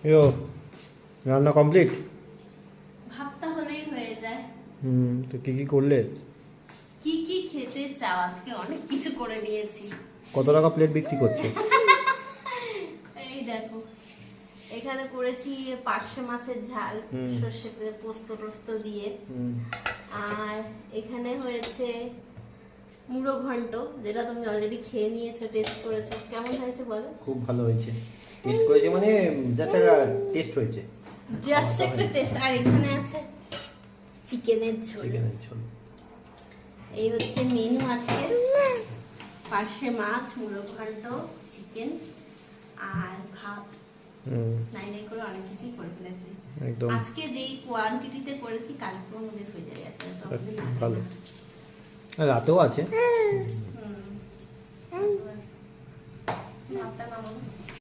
ইয়ো রান্না কমপ্লিট? ভাতটা হলেই হয়ে যায়। তো কি কি করলে? কি কি খেতে চাও? আজকে অনেক কিছু করে নিয়েছি। কত টাকা প্লেট বিক্রি করছে? এই দেখো, এখানে করেছি পার্শে মাছের ঝাল, সর্ষে পোস্ত টোস্ত দিয়ে। আর এখানে হয়েছে মুড়ো ঘন্ট, যেটা তুমি অলরেডি খেয়ে নিয়েছো, টেস্ট করেছো। কেমন হয়েছে বলো? খুব ভালো হয়েছে। টেস্ট করেছে মানে জাস্ট একটা টেস্ট হয়েছে, জাস্ট একটা টেস্ট। আর এখানে আছে চিকেনের ঝোল। চিকেনের ঝোল। এই হচ্ছে মেনু আজকে। পার্শে মাছ, মুড়ো ঘন্ট, চিকেন আর ভাত। নাই নাই করে অনেক কিছুই করে ফেলেছি একদম আজকে। যেই কোয়ান্টিটিতে করেছি কালকে আমাদের হয়ে যাবে একটা। ভালো। রাতেও আছে। ভাতটা নামাবো।